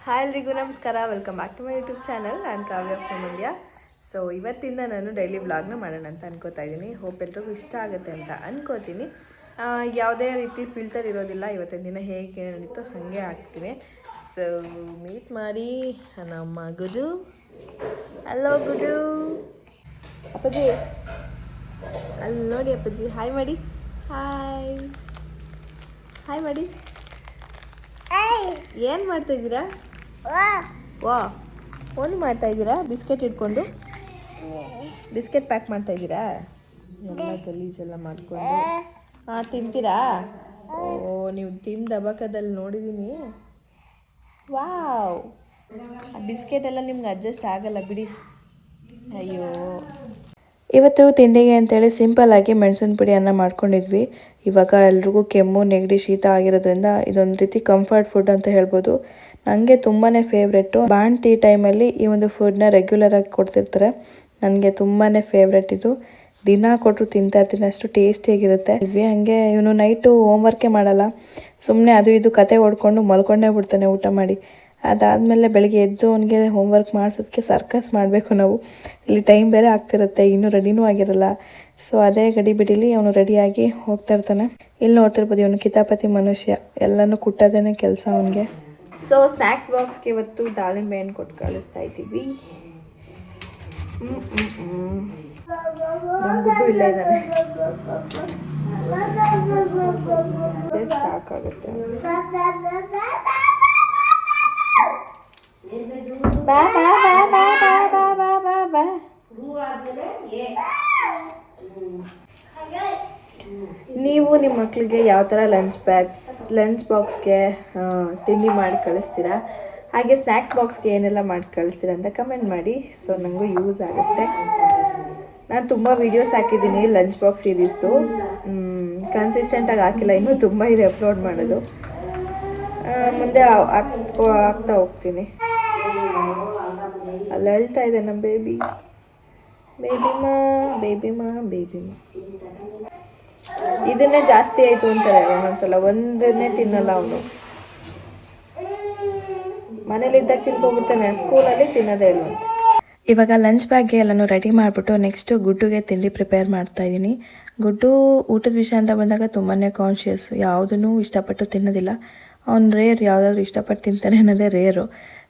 Hi ಎಲ್ರಿಗೂ ನಮಸ್ಕಾರ, welcome back to my YouTube channel. ನಾನು ಕಾವ್ಯ ಫ್ರಮ್ ಇಂಡಿಯಾ. ಸೊ ಇವತ್ತಿಂದ ನಾನು ಡೈಲಿ ವ್ಲಾಗ್ನ ಮಾಡೋಣ ಅಂತ ಅನ್ಕೋತಾ ಇದ್ದೀನಿ. ಹೋಪ್ ಎಲ್ರಿಗೂ ಇಷ್ಟ ಆಗುತ್ತೆ ಅಂತ ಅನ್ಕೋತೀನಿ. ಯಾವುದೇ ರೀತಿ ಫಿಲ್ಟರ್ ಇರೋದಿಲ್ಲ. ಇವತ್ತಿನ ದಿನ ಹೇಗೆ ನಡೀತು ಹಾಗೆ ಆಗ್ತೀನಿ. ಸೊ ಮೀಟ್ ಮಾಡಿ ನಮ್ಮ ಗುಡು. ಹಲೋ ಗುಡು. ಅಪ್ಪಾಜಿ ಅಲ್ಲಿ ನೋಡಿ, ಅಪ್ಪಾಜಿ ಹಾಯ್ ಮಾಡಿ. ಹಾಯ್ ಹಾಯ್ ಮಾಡಿ. ಏನು ಮಾಡ್ತಾಯಿದ್ದೀರಾ? ವಾ, ಫೋನ್ ಮಾಡ್ತಾಯಿದ್ದೀರಾ? ಬಿಸ್ಕೆಟ್ ಇಟ್ಕೊಂಡು ಬಿಸ್ಕೆಟ್ ಪ್ಯಾಕ್ ಮಾಡ್ತಾಯಿದ್ದೀರಾ? ಎಲ್ಲ ಗಲೀಜೆಲ್ಲ ಮಾಡಿಕೊಂಡು ತಿಂತೀರಾ? ಓ, ನೀವು ತಿಂದು ಅಬಕದಲ್ಲಿ ನೋಡಿದ್ದೀನಿ. ವಾವ್, ಆ ಬಿಸ್ಕೆಟ್ ಎಲ್ಲ ನಿಮ್ಗೆ ಅಡ್ಜಸ್ಟ್ ಆಗಲ್ಲ ಬಿಡಿ. ಅಯ್ಯೋ, ಇವತ್ತು ತಿಂಡಿಗೆ ಅಂತೇಳಿ ಸಿಂಪಲ್ಲಾಗಿ ಮೆಣಸಿನ ಪುಡಿ ಅನ್ನ ಮಾಡ್ಕೊಂಡಿದ್ವಿ. ಇವಾಗ ಎಲ್ರಿಗೂ ಕೆಮ್ಮು ನೆಗಡಿ ಶೀತ ಆಗಿರೋದ್ರಿಂದ ಇದೊಂದು ರೀತಿ ಕಂಫರ್ಟ್ ಫುಡ್ ಅಂತ ಹೇಳ್ಬೋದು. ನನಗೆ ತುಂಬಾ ಫೇವ್ರೆಟ್ಟು. ಬಾಣ್ತಿ ಟೈಮಲ್ಲಿ ಈ ಒಂದು ಫುಡ್ನ ರೆಗ್ಯುಲರಾಗಿ ಕೊಡ್ತಿರ್ತಾರೆ. ನನಗೆ ತುಂಬಾ ಫೇವ್ರೆಟ್ ಇದು. ದಿನ ಕೊಟ್ಟರು ತಿಂತಾ ಇರ್ತೀನಿ, ಅಷ್ಟು ಟೇಸ್ಟಿಯಾಗಿರುತ್ತೆ. ಹಾಗೆ ಇವನು ನೈಟು ಹೋಮ್ವರ್ಕೇ ಮಾಡಲ್ಲ, ಸುಮ್ಮನೆ ಅದು ಇದು ಕತೆ ಓಡ್ಕೊಂಡು ಮಲ್ಕೊಂಡೇ ಬಿಡ್ತಾನೆ ಊಟ ಮಾಡಿ. ಅದಾದಮೇಲೆ ಬೆಳಗ್ಗೆ ಎದ್ದು ಅವನಿಗೆ ಹೋಮ್ವರ್ಕ್ ಮಾಡಿಸೋದಕ್ಕೆ ಸರ್ಕಸ್ ಮಾಡಬೇಕು ನಾವು. ಇಲ್ಲಿ ಟೈಮ್ ಬೇರೆ ಆಗ್ತಿರುತ್ತೆ, ಇನ್ನೂ ರೆಡಿನೂ ಆಗಿರಲ್ಲ. ಸೊ ಅದೇ ಗಡಿಬಿಡಿಲಿ ಅವನು ರೆಡಿಯಾಗಿ ಹೋಗ್ತಾ ಇರ್ತಾನೆ. ಇಲ್ಲಿ ನೋಡ್ತಿರ್ಬೋದು, ಇವನು ಕಿತಾಪತಿ ಮನುಷ್ಯ, ಎಲ್ಲನೂ ಕುಟ್ಟೋದೇನೆ ಕೆಲಸ ಅವನಿಗೆ. ಸೊ ಸ್ನ್ಯಾಕ್ಸ್ ಬಾಕ್ಸ್ಗೆ ಇವತ್ತು ದಾಳಿಂಬೆ ಹಣ್ಣು ಕೊಟ್ಟು ಕಳಿಸ್ತಾ ಇದ್ದೀವಿ. ನಮ್ಮ ಗುಡ್ಡು ಇಲ್ಲ ಇದ್ದಾನೆ, ಸಾಕಾಗುತ್ತೆ. ಬಾ ಬಾ ಬಾ ಬಾ ಬಾ ಬಾ ಬಾ ಬಾ. ನೀವು ನಿಮ್ಮ ಮಕ್ಕಳಿಗೆ ಯಾವ ಥರ ಲಂಚ್ ಬಾಕ್ಸ್ಗೆ ತಿಂಡಿ ಮಾಡಿ ಕಳಿಸ್ತೀರಾ, ಹಾಗೆ ಸ್ನ್ಯಾಕ್ಸ್ ಬಾಕ್ಸ್ಗೆ ಏನೆಲ್ಲ ಮಾಡಿ ಕಳಿಸ್ತೀರಾ ಅಂತ ಕಮೆಂಟ್ ಮಾಡಿ. ಸೊ ನನಗೂ ಯೂಸ್ ಆಗುತ್ತೆ. ನಾನು ತುಂಬ ವೀಡಿಯೋಸ್ ಹಾಕಿದ್ದೀನಿ ಲಂಚ್ ಬಾಕ್ಸ್ ಸೀರೀಸ್ದು. ಕನ್ಸಿಸ್ಟೆಂಟಾಗಿ ಹಾಕಿಲ್ಲ, ಇನ್ನೂ ತುಂಬ ಇದೆ ಅಪ್ಲೋಡ್ ಮಾಡೋದು. ಮುಂದೆ ಆಗ್ತಾ ಹೋಗ್ತೀನಿ. ಅಲ್ಲಿ ಹೇಳ್ತಾ ಇದೆ ನಮ್ಮ ಬೇಬಿಮಾ. ಇದನ್ನೇ ಜಾಸ್ತಿ ಆಯಿತು ಅಂತಾರೆ ಒಂದೊಂದ್ಸಲ, ಒಂದನ್ನೇ ತಿನ್ನಲ್ಲ ಅವನು. ಮನೇಲಿದ್ದಾಗ ತಿನ್ಕೊಬಿಡ್ತಾನೆ, ಸ್ಕೂಲಲ್ಲಿ ತಿನ್ನೋದೇ ಇಲ್ವಂತೆ. ಇವಾಗ ಲಂಚ್ ಬ್ಯಾಗ್ಗೆ ಎಲ್ಲನೂ ರೆಡಿ ಮಾಡಿಬಿಟ್ಟು ನೆಕ್ಸ್ಟು ಗುಡ್ಡುಗೆ ತಿಂಡಿ ಪ್ರಿಪೇರ್ ಮಾಡ್ತಾಯಿದ್ದೀನಿ. ಗುಡ್ಡು ಊಟದ ವಿಷಯ ಅಂತ ಬಂದಾಗ ತುಂಬಾ ಕಾನ್ಷಿಯಸ್, ಯಾವುದೂ ಇಷ್ಟಪಟ್ಟು ತಿನ್ನೋದಿಲ್ಲ. ಅವ್ನು ರೇರ್, ಯಾವುದಾದ್ರೂ ಇಷ್ಟಪಟ್ಟು ತಿಂತಾನೆ ಅನ್ನೋದೇ ರೇರು.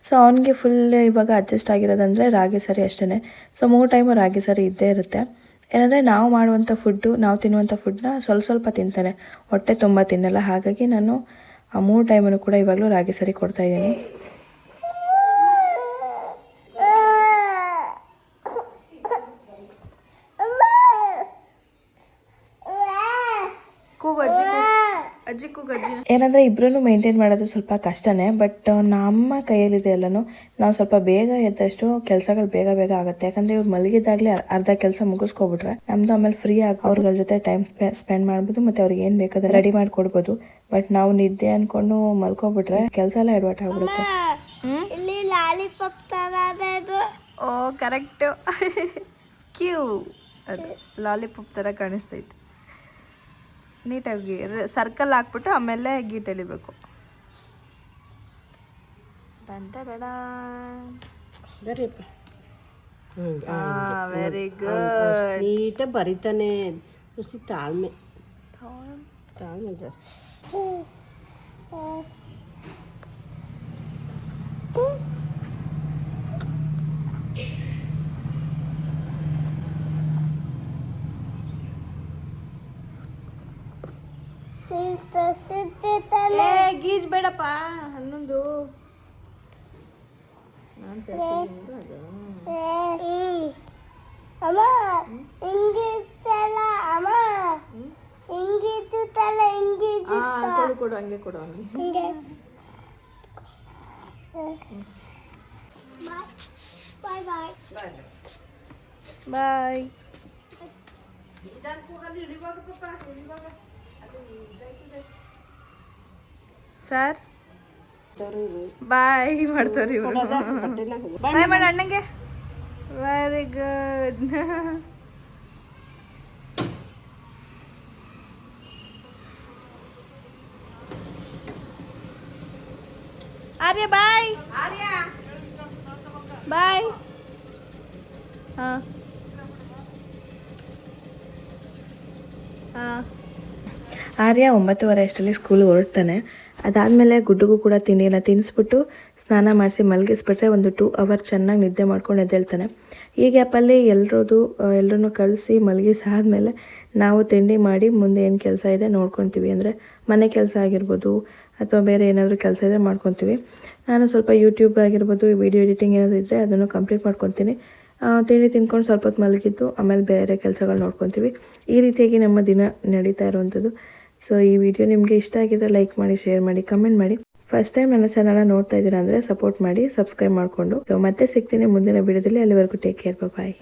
ಸೊ ಅವನಿಗೆ ಫುಲ್ ಇವಾಗ ಅಡ್ಜಸ್ಟ್ ಆಗಿರೋದಂದರೆ ರಾಗಿ ಸರಿ ಅಷ್ಟೇ. ಸೊ 3 ಟೈಮು ರಾಗಿ ಸರಿ ಇದ್ದೇ ಇರುತ್ತೆ. ಏನಂದರೆ ನಾವು ಮಾಡುವಂಥ ಫುಡ್ಡು, ನಾವು ತಿನ್ನುವಂಥ ಫುಡ್ನ ಸ್ವಲ್ಪ ತಿಂತಾನೆ, ಹೊಟ್ಟೆ ತುಂಬ ತಿನ್ನಲ್ಲ. ಹಾಗಾಗಿ ನಾನು ಆ 3 ಟೈಮನ್ನು ಕೂಡ ಇವಾಗಲೂ ರಾಗಿ ಸರಿ ಕೊಡ್ತಾಯಿದ್ದೀನಿ. ಏನಂದರೆ ಇಬ್ಬರೂ ಮೇಂಟೈನ್ ಮಾಡೋದು ಸ್ವಲ್ಪ ಕಷ್ಟನೇ. ಬಟ್ ನಮ್ಮ ಕೈಯಲ್ಲಿದೆ ಎಲ್ಲನೂ. ನಾವು ಸ್ವಲ್ಪ ಬೇಗ ಎದ್ದಷ್ಟು ಕೆಲಸಗಳು ಬೇಗ ಆಗುತ್ತೆ. ಯಾಕಂದರೆ ಇವ್ರು ಮಲಗಿದಾಗಲೇ ಅರ್ಧ ಕೆಲಸ ಮುಗಿಸ್ಕೊಬಿಟ್ರೆ ನಮ್ಮದು ಆಮೇಲೆ ಫ್ರೀ ಆಗಿ ಅವ್ರಗಳ ಜೊತೆ ಟೈಮ್ ಸ್ಪೆಂಡ್ ಮಾಡ್ಬೋದು, ಮತ್ತು ಅವ್ರಿಗೆ ಏನು ಬೇಕಾದ್ರೆ ರೆಡಿ ಮಾಡಿಕೊಡ್ಬೋದು. ಬಟ್ ನಾವು ನಿದ್ದೆ ಅಂದ್ಕೊಂಡು ಮಲ್ಕೊಬಿಟ್ರೆ ಕೆಲಸ ಎಲ್ಲ ಎಡವಟ್ ಆಗ್ಬಿಡುತ್ತೆ. ಓ ಕರೆಕ್ಟು, ಕ್ಯೂ, ಅದು ಲಾಲಿಪಾಪ್ ಥರ ಕಾಣಿಸ್ತೈತೆ. ನೀಟಾಗಿ ಸರ್ಕಲ್ ಹಾಕ್ಬಿಟ್ಟು ಆಮೇಲೆ ಗೀಟ್ ಎಳಿಬೇಕು. Very good. ನೀಟಾಗಿ ಬರಿತಾನೆ, ತಾಳ್ಮೆ ಜಾಸ್ತಿ. ಗೀಜ್ ಬೇಡಪ್ಪ, ಹನ್ನೊಂದು ಕೊಡು ಹಂಗೆ ಕೊಡು ಹಂಗೆ. ಬಾಯ್. ಸರ್ ಬಾಯ್ ಮಾಡ್ತಾರೆ ಇವರು. ಬಾಯ್ ಮಾಡಿ ಅಣ್ಣಂಗೆ. Very good. ಆರ್ಯ ಬಾಯ್ ಬಾಯ್. ಹಾಂ ಹಾಂ. ಆರ್ಯ 9:30 ಅಷ್ಟರಲ್ಲಿ ಸ್ಕೂಲ್ಗೆ ಹೊರಡ್ತಾನೆ. ಅದಾದಮೇಲೆ ಗುಡ್ಡುಗೂ ಕೂಡ ತಿಂಡಿಯನ್ನು ತಿನ್ನಿಸ್ಬಿಟ್ಟು ಸ್ನಾನ ಮಾಡಿಸಿ ಮಲಗಿಸ್ಬಿಟ್ರೆ ಒಂದು 2 ಅವರ್ ಚೆನ್ನಾಗಿ ನಿದ್ದೆ ಮಾಡ್ಕೊಂಡು ಎದ್ದೇಳ್ತಾನೆ. ಈ ಗ್ಯಾಪಲ್ಲಿ ಎಲ್ಲರೂ ಕಳಿಸಿ ಮಲಗಿಸಾದ್ಮೇಲೆ ನಾವು ತಿಂಡಿ ಮಾಡಿ ಮುಂದೆ ಏನು ಕೆಲಸ ಇದೆ ನೋಡ್ಕೊತೀವಿ. ಅಂದರೆ ಮನೆ ಕೆಲಸ ಆಗಿರ್ಬೋದು ಅಥವಾ ಬೇರೆ ಏನಾದರೂ ಕೆಲಸ ಇದ್ದರೆ ಮಾಡ್ಕೊತೀವಿ. ನಾನು ಸ್ವಲ್ಪ ಯೂಟ್ಯೂಬ್ ಆಗಿರ್ಬೋದು, ವಿಡಿಯೋ ಎಡಿಟಿಂಗ್ ಏನಾದರೂ ಇದ್ದರೆ ಅದನ್ನು ಕಂಪ್ಲೀಟ್ ಮಾಡ್ಕೊತೀನಿ. ತಿಂಡಿ ತಿಂದ್ಕೊಂಡು ಸ್ವಲ್ಪ ಹೊತ್ತು ಮಲಗಿದ್ದು ಆಮೇಲೆ ಬೇರೆ ಕೆಲಸಗಳು ನೋಡ್ಕೊತೀವಿ. ಈ ರೀತಿಯಾಗಿ ನಮ್ಮ ದಿನ ನಡೀತಾ ಇರುವಂಥದ್ದು. ಸೊ ಈ ವಿಡಿಯೋ ನಿಮಗೆ ಇಷ್ಟ ಆಗಿದ್ರೆ ಲೈಕ್ ಮಾಡಿ, ಶೇರ್ ಮಾಡಿ, ಕಮೆಂಟ್ ಮಾಡಿ. ಫಸ್ಟ್ ಟೈಮ್ ನನ್ನ ಚಾನಲ್ನ ನೋಡ್ತಾ ಇದ್ದೀರಾ ಅಂದರೆ ಸಪೋರ್ಟ್ ಮಾಡಿ, ಸಬ್ಸ್ಕ್ರೈಬ್ ಮಾಡಿಕೊಂಡು. ಸೊ ಮತ್ತೆ ಸಿಗ್ತೀನಿ ಮುಂದಿನ ವಿಡಿಯೋದಲ್ಲಿ. ಅಲ್ಲಿವರೆಗೂ ಟೇಕ್ ಕೇರ್, ಬಾಯ್.